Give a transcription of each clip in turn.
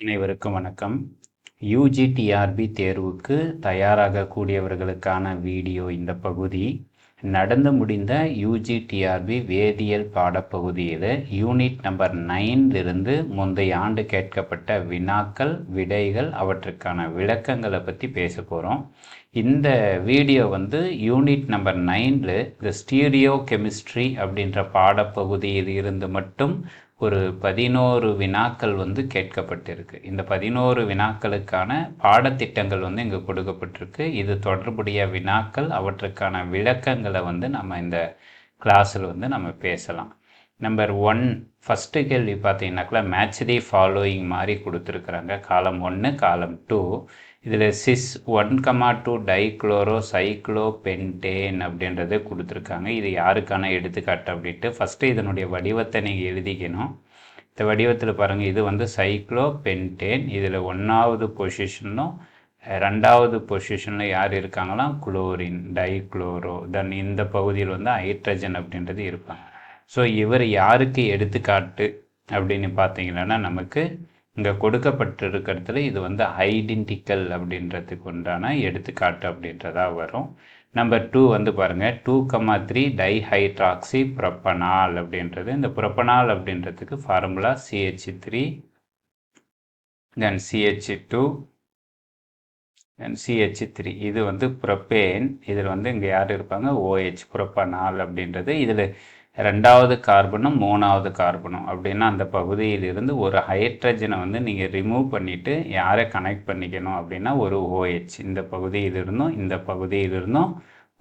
அனைவருக்கும் வணக்கம். யூஜிடிஆர்பி தேர்வுக்கு தயாராகக்கூடியவர்களுக்கான வீடியோ இந்த பகுதி. நடந்து முடிந்த யூஜிடிஆர்பி வேதியியல் பாடப்பகுதியில் யூனிட் நம்பர் 9 முந்தைய ஆண்டு கேட்கப்பட்ட வினாக்கள், விடைகள், அவற்றுக்கான விளக்கங்களை பற்றி பேச போகிறோம். இந்த வீடியோ யூனிட் நம்பர் 9 இந்த ஸ்டீரியோ கெமிஸ்ட்ரி அப்படின்ற பாடப்பகுதியில் இருந்து மட்டும் ஒரு 11 வினாக்கள் கேட்கப்பட்டிருக்கு. இந்த 11 வினாக்களுக்கான பாடத்திட்டங்கள் இங்கே கொடுக்கப்பட்டிருக்கு. இது தொடர்புடைய வினாக்கள், அவற்றுக்கான விளக்கங்களை நம்ம இந்த கிளாஸில் நம்ம பேசலாம். நம்பர் 1 ஃபஸ்ட்டு கேள்வி பார்த்தீங்கன்னாக்கா மேட்ச் தி ஃபாலோயிங் மாதிரி கொடுத்துருக்குறாங்க. காலம் 1, காலம் 2. இதில் சிஸ் 1,2 டைக்ளோரோ சைக்ளோபென்டேன் அப்படின்றத கொடுத்துருக்காங்க. இது யாருக்கான எடுத்துக்காட்டு அப்படின்ட்டு ஃபஸ்ட்டு இதனுடைய வடிவத்தை நீங்கள் எழுதிக்கணும். இந்த வடிவத்தில் பாருங்கள், இது சைக்ளோபென்டேன். இதில் 1வது பொசிஷனும் 2வது பொசிஷனில் யார் இருக்காங்களாம், குளோரின், டைக்ளோரோ. தென் இந்த பகுதியில் ஹைட்ரஜன் அப்படின்றது இருப்பாங்க. ஸோ இவர் யாருக்கு எடுத்துக்காட்டு அப்படின்னு பார்த்தீங்கன்னா நமக்கு இங்கே கொடுக்கப்பட்டிருக்கிறதுல இது ஐடென்டிக்கல் அப்படின்றதுக்கு உண்டான எடுத்துக்காட்டு அப்படின்றதா வரும். நம்பர் 2 பாருங்கள் 2,3 டைஹைட்ராக்சி புரொப்பனால் அப்படின்றது. இந்த புரொப்பனால் அப்படின்றதுக்கு ஃபார்முலா CH3 தென் CH2 தென் CH3. இது புரொப்பேன். இதில் இங்கே யார் இருப்பாங்க, OH, புரொப்பனால் அப்படின்றது. இதில் 2வது கார்பனும் 3வது கார்பனும் அப்படின்னா அந்த பகுதியிலிருந்து ஒரு ஹைட்ரஜனை நீங்கள் ரிமூவ் பண்ணிவிட்டு யாரை கனெக்ட் பண்ணிக்கணும் அப்படின்னா ஒரு OH. இந்த பகுதியிலிருந்தும் இந்த பகுதியிலிருந்தும்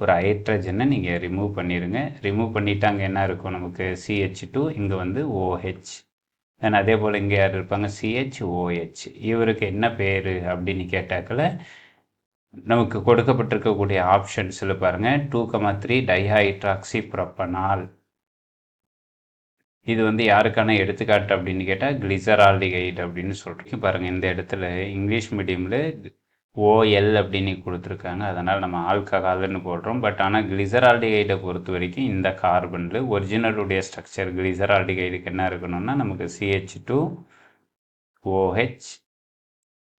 ஒரு ஹைட்ரஜனை நீங்கள் ரிமூவ் பண்ணிடுங்க. ரிமூவ் பண்ணிவிட்டு அங்கே என்ன இருக்கும் நமக்கு, CH2, இங்கே OH. தென் அதே போல் இங்கே யார் இருப்பாங்க, CHOH. இவருக்கு என்ன பேர் அப்படின்னு கேட்டாக்கல நமக்கு கொடுக்கப்பட்டிருக்கக்கூடிய ஆப்ஷன்ஸில் பாருங்கள் 2,3 டைஹைட்ராக்சி புரொப்பனால். இது யாருக்கான எடுத்துக்காட்டு அப்படின்னு கேட்டால் கிளிசரால்டிகைடு அப்படின்னு சொல்கிறீங்க. பாருங்கள், இந்த இடத்துல இங்கிலீஷ் மீடியமில் OL அப்படின்னு கொடுத்துருக்காங்க. அதனால் நம்ம ஆல்கஹால்னு போடுறோம். பட் ஆனால் கிளிசரால்டிகைடை பொறுத்த வரைக்கும் இந்த கார்பனில் ஒரிஜினலுடைய ஸ்ட்ரக்சர் கிளிசரால்டிகைடுக்கு என்ன இருக்கணும்னா நமக்கு CH2OH.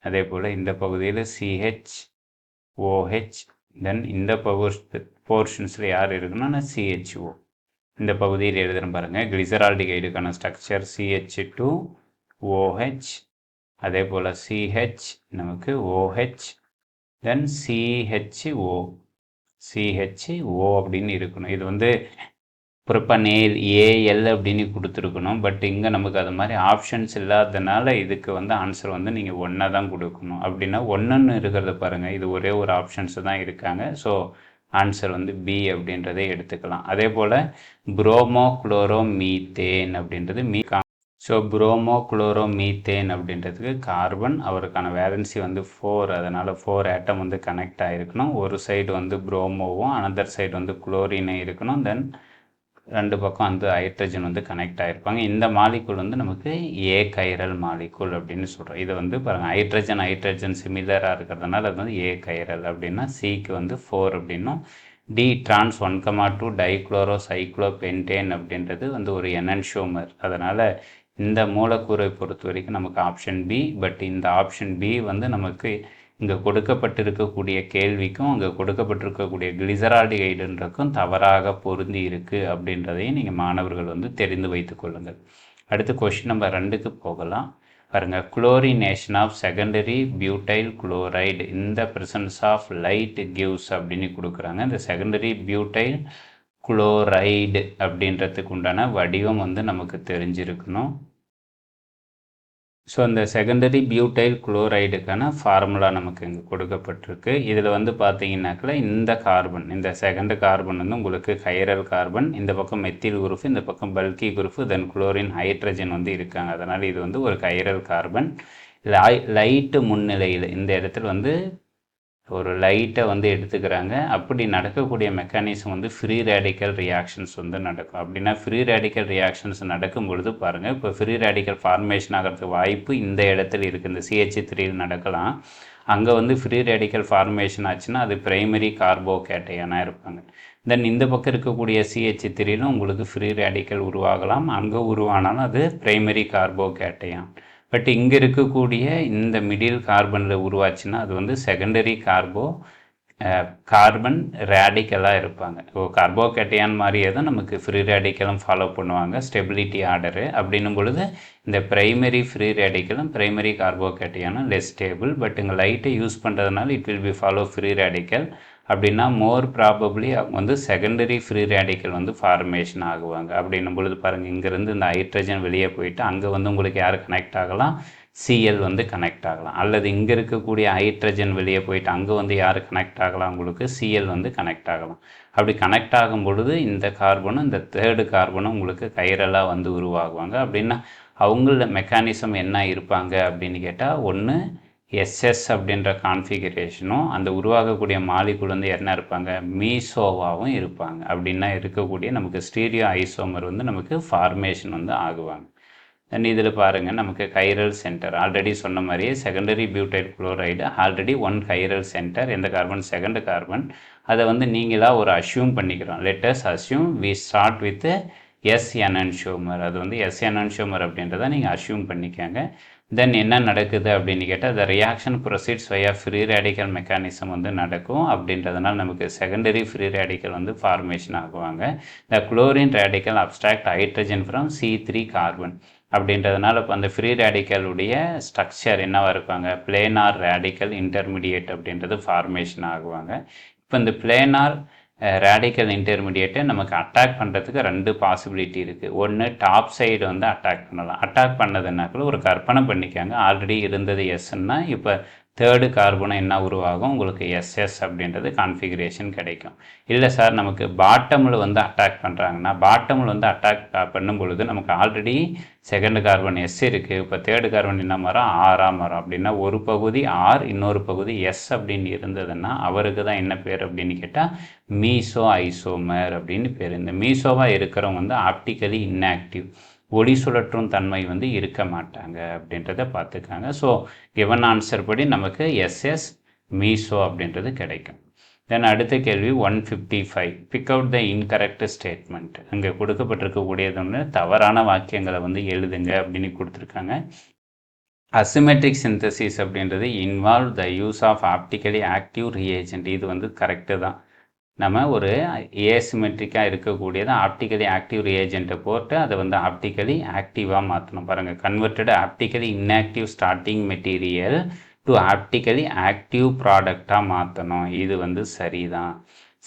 அதே போல் இந்த பகுதியில் CHOH. தென் இந்த போர்ஷன்ஸில் யார் இருக்குன்னா CHO. இந்த பகுதியில் எழுதுகிறேன் பாருங்கள், கிளிசரால்டிகைடுக்கான ஸ்ட்ரக்சர் CH2OH. அதே போல் CH நமக்கு OH. தென் CHO அப்படின்னு இருக்கணும். இது புரொப்பனேல் AL அப்படின்னு கொடுத்துருக்கணும். பட் இங்கே நமக்கு அது மாதிரி ஆப்ஷன்ஸ் இல்லாததுனால இதுக்கு ஆன்சர் நீங்கள் 1 தான் கொடுக்கணும். அப்படின்னா 1ன்னு இருக்கிறத பாருங்கள், இது ஒரே ஒரு ஆப்ஷன்ஸ் தான் இருக்காங்க. ஸோ ஆன்சர் B அப்படின்றதை எடுத்துக்கலாம். அதே போல் புரோமோ குளோரோ மீத்தேன் அப்படின்றது ஸோ புரோமோ குளோரோ மீத்தேன் அப்படின்றதுக்கு கார்பன், அவருக்கான வேலன்சி 4. அதனால் 4 ஆட்டம் கனெக்ட் ஆகிருக்கணும். ஒரு சைடு புரோமோவும் அனதர் சைடு குளோரினே இருக்கணும். தென் 2 பக்கம் ஹைட்ரஜன் கனெக்ட் ஆகிருப்பாங்க. இந்த மாலிகுல் நமக்கு ஏ கைரல் மாலிகுல் அப்படின்னு சொல்கிறோம். இது பாருங்கள், ஹைட்ரஜன் சிமிலராக இருக்கிறதுனால அது ஏ கைரல் அப்படின்னா சிக்கு 4 அப்படின்னும். டி டிரான்ஸ் 1,2 டைக்ளோரோ சைக்ளோபென்டேன் அப்படின்றது ஒரு எனன்ஷோமர். அதனால் இந்த மூலக்கூறை பொறுத்த வரைக்கும் நமக்கு ஆப்ஷன் பி. பட் இந்த ஆப்ஷன் பி நமக்கு இங்கே கொடுக்கப்பட்டிருக்கக்கூடிய கேள்விக்கும் அங்கே கொடுக்கப்பட்டிருக்கக்கூடிய கிளிசரால்டிகைடுன்றக்கும் தவறாக பொருந்தி இருக்குது அப்படின்றதையும் நீங்கள் மாணவர்கள் தெரிந்து வைத்து கொள்ளுங்கள். அடுத்து கொஷின் நம்பர் 2க்கு போகலாம். பாருங்கள், chlorination of secondary butyl chloride இந்த பிரசன்ஸ் ஆஃப் லைட் கிவ்ஸ் அப்படின்னு கொடுக்குறாங்க. இந்த செகண்டரி பியூட்டைல் குளோரைடு அப்படின்றதுக்கு உண்டான வடிவம் நமக்கு தெரிஞ்சிருக்கணும். ஸோ இந்த செகண்டரி பியூட்டைல் குளோரைடுக்கான ஃபார்முலா நமக்கு இங்கே கொடுக்கப்பட்டிருக்கு. இதில் பார்த்தீங்கன்னாக்கில் இந்த கார்பன், இந்த செகண்ட் கார்பன் உங்களுக்கு கைரல் கார்பன், இந்த பக்கம் மெத்தில் குரூப், இந்த பக்கம் பல்கி குரூப், தென் குளோரின் ஹைட்ரஜன் இருக்காங்க. அதனால் இது ஒரு கைரல் கார்பன். லைட்டு முன்னிலையில் இந்த இடத்துல ஒரு லைட்டை எடுத்துக்கிறாங்க. அப்படி நடக்கக்கூடிய மெக்கானிசம் ஃப்ரீ ரேடிக்கல் ரியாக்ஷன்ஸ் நடக்கும். அப்படின்னா ஃப்ரீ ரேடிக்கல் ரியாக்ஷன்ஸ் நடக்கும் பொழுது பாருங்கள், இப்போ ஃப்ரீ ரேடிக்கல் ஃபார்மேஷன் ஆகிறதுக்கு வாய்ப்பு இந்த இடத்துல இருக்குது. இந்த CH3 நடக்கலாம். அங்கே ஃப்ரீ ரேடிக்கல் ஃபார்மேஷன் ஆச்சுன்னா அது பிரைமரி கார்போகேட்டையனாக இருப்பாங்க. தென் இந்த பக்கம் இருக்கக்கூடிய CH3லும் உங்களுக்கு ஃப்ரீ ரேடிக்கல் உருவாகலாம். அங்கே உருவானாலும் அது பிரைமரி கார்போகேட்டையான். பட் இங்கே இருக்கக்கூடிய இந்த மிடில் கார்பனில் உருவாச்சுன்னா அது வந்து செகண்டரி கார்பன் ரேடிக்கலாக இருப்பாங்க. கார்போகேட்டையான் மாதிரியே தான் நமக்கு ஃப்ரீ ரேடிக்கலும் ஃபாலோ பண்ணுவாங்க ஸ்டெபிலிட்டி ஆர்டரு. அப்படின்னும் பொழுது இந்த பிரைமரி ஃப்ரீ ரேடிக்கலும் பிரைமரி கார்போகேட்டையானும் லெஸ் ஸ்டேபிள். பட் இங்கே லைட்டை யூஸ் பண்ணுறதுனால it will be follow free radical. அப்படின்னா மோர் ப்ராபப்ளி அவங்க வந்து செகண்டரி ஃப்ரீ ரேடிக்கல் வந்து ஃபார்மேஷன் ஆகுவாங்க. அப்படின்னும் பொழுது பாருங்கள், இங்கேருந்து இந்த ஹைட்ரஜன் வெளியே போயிட்டு அங்கே வந்து உங்களுக்கு யார் கனெக்ட் ஆகலாம், சிஎல் வந்து கனெக்ட் ஆகலாம். அல்லது இங்கே இருக்கக்கூடிய ஹைட்ரஜன் வெளியே போயிட்டு அங்கே வந்து யார் கனெக்ட் ஆகலாம், உங்களுக்கு சிஎல் வந்து கனெக்ட் ஆகலாம். அப்படி கனெக்ட் ஆகும் பொழுது இந்த கார்பனும் இந்த தேர்டு கார்பனும் உங்களுக்கு கைரலாக வந்து உருவாகுவாங்க. அப்படின்னா அவங்கள மெக்கானிசம் என்ன இருப்பாங்க அப்படின்னு கேட்டால், ஒன்று எஸ்எஸ் அப்படின்ற கான்ஃபிகரேஷனும் அந்த உருவாகக்கூடிய மாலிகுல் வந்து என்ன இருப்பாங்க, மீசோவாகவும் இருப்பாங்க. அப்படின்னா இருக்கக்கூடிய நமக்கு ஸ்டீரியோ ஐசோமர் வந்து நமக்கு ஃபார்மேஷன் வந்து ஆகுவாங்க. தென் இதில் பாருங்கள், நமக்கு கைரல் சென்டர் ஆல்ரெடி சொன்ன மாதிரியே secondary butyl chloride already 1 chiral centre. எந்த கார்பன், செகண்ட் கார்பன். அதை வந்து நீங்களாக ஒரு அஷ்யூம் பண்ணிக்கிறோம். Let's assume we start with S enantiomer. அது வந்து எஸ் என்ஹான்சியோமர் அப்படின்றத நீங்கள் அஷ்யூம் பண்ணிக்கோங்க. தென் என்ன நடக்குது அப்படின்னு கேட்டால், the reaction proceeds via free radical mechanism வந்து நடக்கும். அப்படின்றதுனால நமக்கு செகண்டரி ஃப்ரீ ரேடிக்கல் வந்து ஃபார்மேஷன் ஆகுவாங்க. The chlorine radical abstract hydrogen from C3 carbon. அப்படின்றதுனால இப்போ அந்த ஃப்ரீ ரேடிக்கலுடைய ஸ்ட்ரக்சர் என்னவாக இருப்பாங்க, பிளேனார் ரேடிக்கல் இன்டர்மீடியேட் அப்படின்றது ஃபார்மேஷன் ஆகுவாங்க. இப்போ இந்த பிளேனார் ரேடிக்கல் இன்டர்மீடியேட்டை நமக்கு அட்டாக் பண்ணுறதுக்கு 2 பாசிபிலிட்டி இருக்குது. ஒன்று டாப் சைடு வந்து அட்டாக் பண்ணலாம். அட்டாக் பண்ணதுனாக்குள்ள ஒரு கற்பனை பண்ணிக்காங்க, ஆல்ரெடி இருந்தது எஸ்ன்னா இப்போ தேர்டு கார்பனும் என்ன உருவாகும், உங்களுக்கு எஸ்எஸ் அப்படின்றது கான்ஃபிகரேஷன் கிடைக்கும். இல்லை சார் நமக்கு பாட்டமில் வந்து அட்டாக் பண்ணுறாங்கன்னா, பாட்டமில் வந்து அட்டாக் பண்ணும் பொழுது நமக்கு ஆல்ரெடி செகண்ட் கார்பன் எஸ் இருக்குது, இப்போ தேர்டு கார்பன் என்ன மரம், ஆறாம் மரம். அப்படின்னா ஒரு பகுதி ஆர் இன்னொரு பகுதி எஸ் அப்படின்னு இருந்ததுன்னா அவருக்கு தான் என்ன பேர் அப்படின்னு கேட்டால் மீசோ ஐசோமர் அப்படின்னு பேர். இந்த மீசோவாக இருக்கிறவங்க வந்து ஆப்டிக்கலி இன்ஆக்டிவ், ஒளி சுழற்றும் தன்மை வந்து இருக்க மாட்டாங்க அப்படின்றத பார்த்துக்காங்க. ஸோ கிவன் ஆன்சர் படி நமக்கு எஸ்எஸ் மீசோ அப்படின்றது கிடைக்கும். தென் அடுத்த கேள்வி 155, pick out the incorrect statement. அங்கே கொடுக்கப்பட்டிருக்கக்கூடியது ஒன்று தவறான வாக்கியங்களை வந்து எழுதுங்க அப்படின்னு கொடுத்துருக்காங்க. அசிமெட்ரிக் சிந்தசிஸ் அப்படின்றது involve the use of optically active reagent. இது வந்து கரெக்டு தான். நம்ம ஒரு ஏசிமெட்ரிக்காக இருக்கக்கூடியது ஆப்டிக்கலி ஆக்டிவ் ரியேஜென்ட்டை போட்டு அதை வந்து ஆப்டிக்கலி ஆக்டிவாக மாற்றணும். பாருங்கள், converted optically inactive starting material to optically active ப்ராடக்டாக மாற்றணும். இது வந்து சரிதான்.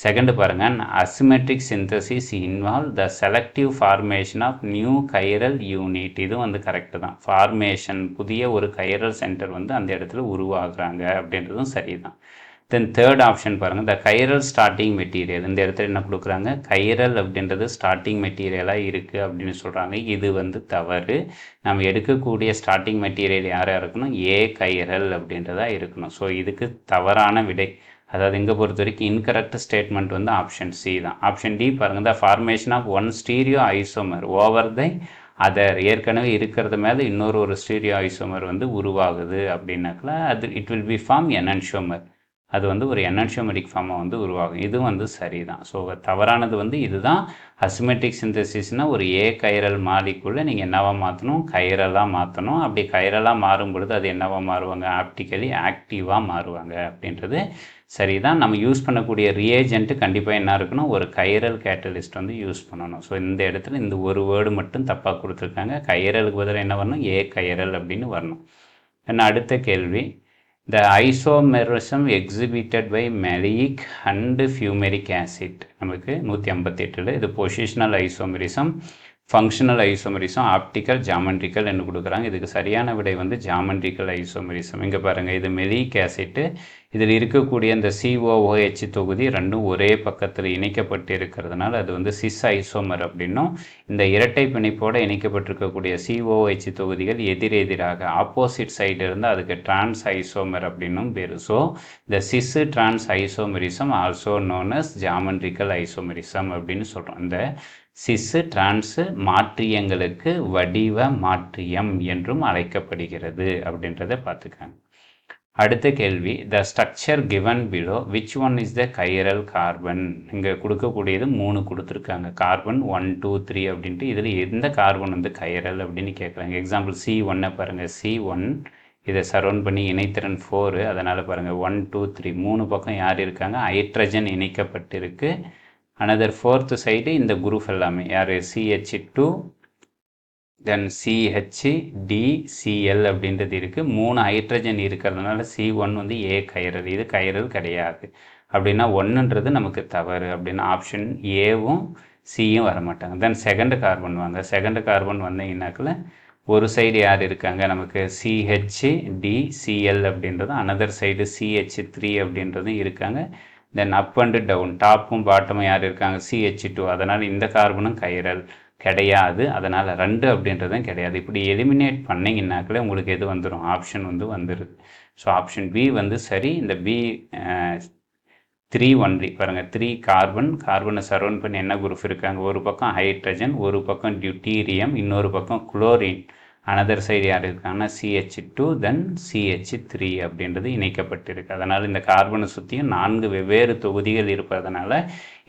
செகண்ட் பாருங்கள், asymmetric synthesis involve the selective formation of new chiral unit. இது வந்து கரெக்டு தான். ஃபார்மேஷன், புதிய ஒரு கைரல் சென்டர் வந்து அந்த இடத்துல உருவாக்குறாங்க அப்படின்றதும் சரிதான். தென் தேர்ட் ஆப்ஷன் பாருங்கள், த கைரல் ஸ்டார்டிங் மெட்டீரியல். இந்த இடத்துல என்ன கொடுக்குறாங்க, கைரல் அப்படின்றது ஸ்டார்டிங் மெட்டீரியலாக இருக்குது அப்படின்னு சொல்கிறாங்க. இது வந்து தவறு. நம்ம எடுக்கக்கூடிய ஸ்டார்டிங் மெட்டீரியல் யாராக இருக்கணும், ஏ கைரல் அப்படின்றதா இருக்கணும். ஸோ இதுக்கு தவறான விடை, அதாவது இங்கே பொறுத்த வரைக்கும் இன்கரெக்ட் ஸ்டேட்மெண்ட் வந்து ஆப்ஷன் சி தான். ஆப்ஷன் டி பாருங்கள், the formation of 1 stereo isomer over the other. ஏற்கனவே இருக்கிறது மேலே இன்னொரு ஒரு ஸ்டீரியோ ஐசோமர் வந்து உருவாகுது அப்படின்னாக்கல அது இட் வில் பி ஃபார்ம் என்ஹான்சியோமர். அது வந்து ஒரு என்ஹான்சியோமெரிக் ஃபார்மாக வந்து உருவாகும். இது வந்து சரிதான். ஸோ தவறானது வந்து இதுதான். அசிமெட்ரிக் சிந்தசிஸ்னால் ஒரு ஏ கைரல் மாலிக்குள்ளே நீங்கள் என்னவாக மாற்றணும், கைரலாக மாற்றணும். அப்படி கைரலாக மாறும் பொழுது அது என்னவாக மாறுவாங்க, ஆப்டிக்கலி ஆக்டிவாக மாறுவாங்க அப்படின்றது சரிதான். நம்ம யூஸ் பண்ணக்கூடிய ரியேஜென்ட்டு கண்டிப்பாக என்ன இருக்கணும், ஒரு கைரல் கேட்டலிஸ்ட் வந்து யூஸ் பண்ணணும். ஸோ இந்த இடத்துல இந்த ஒரு வேர்டு மட்டும் தப்பாக கொடுத்துருக்காங்க. கைரலுக்கு பதிலாக என்ன வரணும், ஏ கைரல் அப்படின்னு வரணும். என்ன அடுத்த கேள்வி, the isomerism exhibited by maleic and fumaric acid. நமக்கு 158 இது positional isomerism, functional isomerism, optical, geometrical என்று கொடுக்குறாங்க. இதுக்கு சரியான விடை வந்து ஜாமெண்ட்ரிக்கல் ஐசோமெரிசம். இங்கே பாருங்கள், இது மெலிக் ஆசிட்டு. இதில் இருக்கக்கூடிய இந்த COOH தொகுதி ரெண்டும் ஒரே பக்கத்தில் இணைக்கப்பட்டு இருக்கிறதுனால அது வந்து சிஸ் ஐசோமர் அப்படின்னும், இந்த இரட்டை பிணைப்போடு இணைக்கப்பட்டிருக்கக்கூடிய COOH தொகுதிகள் எதிரெதிராக ஆப்போசிட் சைடு இருந்தால் அதுக்கு டிரான்ஸ் ஐசோமர் அப்படின்னும் பேர். ஸோ இந்த cis trans isomerism also known as geometrical isomerism அப்படின்னு சொல்கிறோம். இந்த சிஸ் டிரான்ஸ் மாற்றியங்களுக்கு வடிவ மாற்றியம் என்றும் அழைக்கப்படுகிறது அப்படின்றத பார்த்துக்காங்க. அடுத்த கேள்வி, the structure given below which one is the chiral carbon. இங்கே கொடுக்கக்கூடியது 3 கொடுத்துருக்காங்க, கார்பன் 1 2 3 அப்படின்ட்டு. இதில் எந்த கார்பன் வந்து கைரல் அப்படின்னு கேட்குறாங்க. எக்ஸாம்பிள் C1 பாருங்கள், C1 இதை சரௌண்ட் பண்ணி இணைத்திறன் 4, அதனால் பாருங்கள் 1 2 3 3 பக்கம் யார் இருக்காங்க, ஹைட்ரஜன் இணைக்கப்பட்டிருக்கு. அனதர் 4th சைடு இந்த குரூப் எல்லாமே யார், CH2 தென் CHDCl அப்படின்றது இருக்குது. 3 ஹைட்ரஜன் இருக்கிறதுனால C1 வந்து ஏ கைரல், இது கைரல் கிடையாது. அப்படின்னா 1ன்றது நமக்கு தவறு. அப்படின்னா ஆப்ஷன் ஏவும் சியும் வரமாட்டாங்க. தென் செகண்ட் கார்பன் வாங்க, செகண்ட் கார்பன் வந்தீங்கன்னாக்கில் ஒரு சைடு யார் இருக்காங்க நமக்கு, CHDCl அப்படின்றது, அனதர் சைடு CH3 அப்படின்றதும் இருக்காங்க. தென் அப் அண்ட் டவுன், டாப்பும் பாட்டமும் யார் இருக்காங்க, CH2. அதனால் இந்த கார்பனும் கைரல் கிடையாது. அதனால் 2 அப்படின்றதும் கிடையாது. இப்படி எலிமினேட் பண்ணிங்கன்னாக்கில் உங்களுக்கு எது வந்துடும், ஆப்ஷன் வந்து வந்துடுது. ஸோ ஆப்ஷன் பி வந்து சரி. இந்த பி 3 ஒன்லி பாருங்கள், 3 கார்பனை சரௌண்ட் பண்ணி என்ன குரூப் இருக்காங்க, ஒரு பக்கம் ஹைட்ரஜன், ஒரு பக்கம் டியூட்டீரியம், இன்னொரு பக்கம் குளோரின், அனதர் சைடு யார் இருக்காங்கன்னா CH2 தென் CH3 அப்படின்றது இணைக்கப்பட்டிருக்கு. அதனால் இந்த கார்பனை சுற்றியும் 4 வெவ்வேறு தொகுதிகள் இருப்பதனால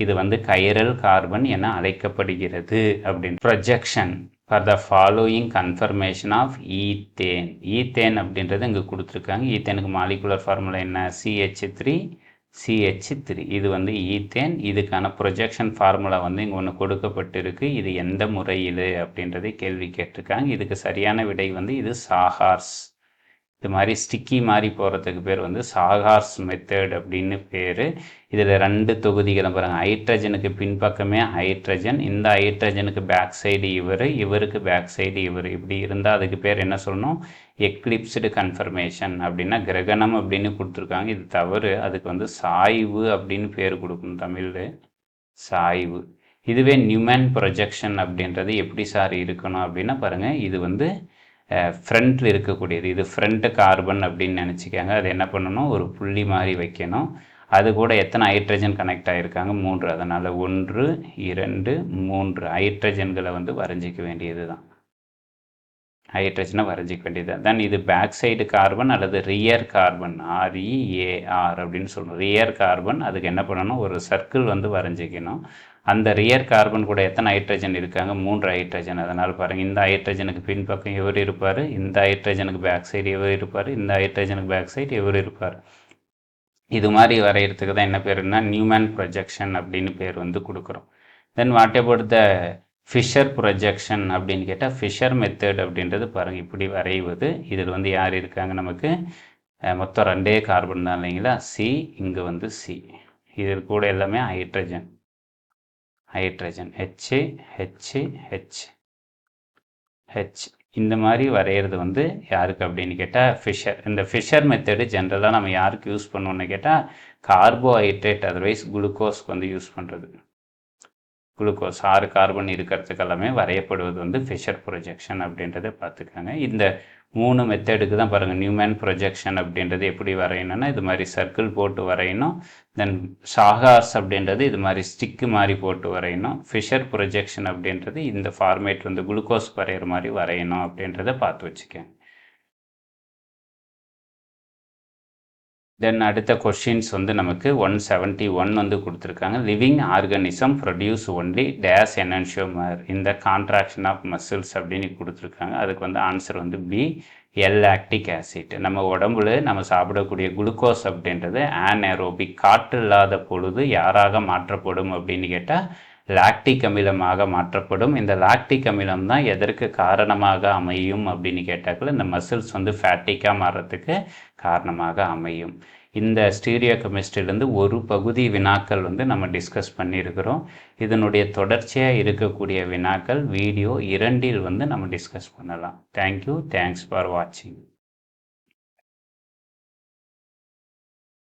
இது வந்து கைரல் கார்பன் என அழைக்கப்படுகிறது. அப்படின்னு projection for the following conformation of ethane. Ethane அப்படின்றது இங்கே கொடுத்துருக்காங்க. ஈத்தேனுக்கு மாலிகுலர் ஃபார்முலா என்ன, CH3 இது வந்து ஈத்தேன். இதுக்கான ப்ரொஜெக்ஷன் ஃபார்முலா வந்து இங்கே ஒன்று கொடுக்கப்பட்டிருக்கு. இது எந்த முறையில் அப்படின்றதை கேள்வி கேட்டிருக்காங்க. இதுக்கு சரியான விடை வந்து இது சாகார்ஸ். இது மாதிரி ஸ்டிக்கி மாதிரி போகிறதுக்கு பேர் வந்து சாகார்ஸ் மெத்தட் அப்படின்னு பேர். இதில் 2 தொகுதிகளை பாருங்கள், ஹைட்ரஜனுக்கு பின்பக்கமே ஹைட்ரஜன், இந்த ஹைட்ரஜனுக்கு பேக் சைடு இவருக்கு பேக் சைடு இவர், இப்படி இருந்தால் அதுக்கு பேர் என்ன சொல்லணும், எக்லிப்ஸ்டு கன்ஃபர்மேஷன். அப்படின்னா கிரகணம் அப்படின்னு கொடுத்துருக்காங்க, இது தவறு. அதுக்கு வந்து சாய்வு அப்படின்னு பேர் கொடுக்கணும் தமிழில், சாய்வு. இதுவே நியூமன் ப்ரொஜெக்ஷன் அப்படின்றது எப்படி சார் இருக்கணும் அப்படின்னா பாருங்கள், இது வந்து ஃப்ரண்ட்டில் இருக்கக்கூடியது, இது ஃப்ரண்ட் கார்பன் அப்படின்னு நினச்சிக்காங்க. அது என்ன பண்ணணும், ஒரு புள்ளி மாதிரி வைக்கணும். அது கூட எத்தனை ஹைட்ரஜன் கனெக்ட் ஆகிருக்காங்க, 3. அதனால் 1 2 3 ஹைட்ரஜன்களை வந்து வரைஞ்சிக்க வேண்டியது தான், ஹைட்ரஜனை வரைஞ்சிக்க வேண்டியது தான். தென் இது பேக் சைடு கார்பன் அல்லது ரியர் கார்பன், REAR அப்படின்னு சொல்லணும். ரியர் கார்பன், அதுக்கு என்ன பண்ணணும், ஒரு சர்க்கிள் வந்து வரைஞ்சிக்கணும். அந்த ரியர் கார்பன் கூட எத்தனை ஹைட்ரஜன் இருக்காங்க, 3 ஹைட்ரஜன். அதனால் பாருங்கள், இந்த ஹைட்ரஜனுக்கு பின்பக்கம் இவர் இருப்பார், இந்த ஹைட்ரஜனுக்கு பேக் சைடு இவர் இருப்பார், இந்த ஹைட்ரஜனுக்கு பேக் சைடு இவர் இருப்பார். இது மாதிரி வரைகிறதுக்கு தான் என்ன பேருன்னா நியூமன் ப்ரொஜெக்ஷன் அப்படின்னு பேர் வந்து கொடுக்குறோம். Then what about the Fischer projection அப்படின்னு கேட்டால், ஃபிஷர் மெத்தட் அப்படின்றது பாருங்கள் இப்படி வரைவது. இதில் வந்து யார் இருக்காங்க நமக்கு, மொத்தம் 2 கார்பன் தான் இல்லைங்களா, C, இங்கே வந்து C, இதில் கூட எல்லாமே ஹைட்ரஜன், H இந்த மாதிரி வரைகிறது வந்து யாருக்கு அப்படின்னு கேட்டால் ஃபிஷர். இந்த ஃபிஷர் மெத்தடு ஜென்ரலாக நம்ம யாருக்கு யூஸ் பண்ணுவோன்னு கேட்டால், கார்போஹைட்ரேட் அதர்வைஸ் குளுக்கோஸ்க்கு வந்து யூஸ் பண்ணுறது. குளுக்கோஸ் 6 கார்பன் இருக்கிறதுக்கு எல்லாமே வரையப்படுவது வந்து ஃபிஷர் ப்ரொஜெக்ஷன் அப்படின்றத பார்த்துக்காங்க. இந்த 3 மெத்தடுக்கு தான் பாருங்கள் நியூமன் ப்ரொஜெக்ஷன் அப்படின்றது எப்படி வரையணும்னா இது மாதிரி சர்க்கிள் போட்டு வரையணும். தென் சாகார்ஸ் அப்படின்றது இது மாதிரி ஸ்டிக்கு மாதிரி போட்டு வரையணும். ஃபிஷர் ப்ரொஜெக்ஷன் அப்படின்றது இந்த ஃபார்மேட் வந்து குளுக்கோஸ் வரைகிற மாதிரி வரையணும் அப்படின்றத பார்த்து வச்சுக்கேன். தென் அடுத்த கொஷின்ஸ் வந்து நமக்கு 171 வந்து கொடுத்துருக்காங்க. Living organism produce only these enantiomer இந்த கான்ட்ராக்ஷன் ஆஃப் மசில்ஸ் அப்படின்னு கொடுத்துருக்காங்க. அதுக்கு வந்து ஆன்சர் வந்து பி, லாக்டிக் ஆசிட். நம்ம உடம்புல நம்ம சாப்பிடக்கூடிய குளுக்கோஸ் அப்படின்றது ஆனேரோபிக், காற்று இல்லாத பொழுது யாராக மாற்றப்படும் அப்படின்னு கேட்டால் லாக்டிக் அமிலமாக மாற்றப்படும். இந்த லாக்டிக் அமிலம் தான் எதற்கு காரணமாக அமையும் அப்படின்னு கேட்டாக்குள்ள இந்த மசில்ஸ் வந்து ஃபேட்டிக்காக மாறுறதுக்கு காரணமாக அமையும். இந்த ஸ்டீரியோ கெமிஸ்ட்ரியிலேருந்து ஒரு பகுதி வினாக்கள் வந்து நம்ம டிஸ்கஸ் பண்ணியிருக்கிறோம். இதனுடைய தொடர்ச்சியாக இருக்கக்கூடிய வினாக்கள் வீடியோ 2 வந்து நம்ம டிஸ்கஸ் பண்ணலாம். தேங்க்யூ, தேங்க்ஸ் ஃபார் வாட்சிங்.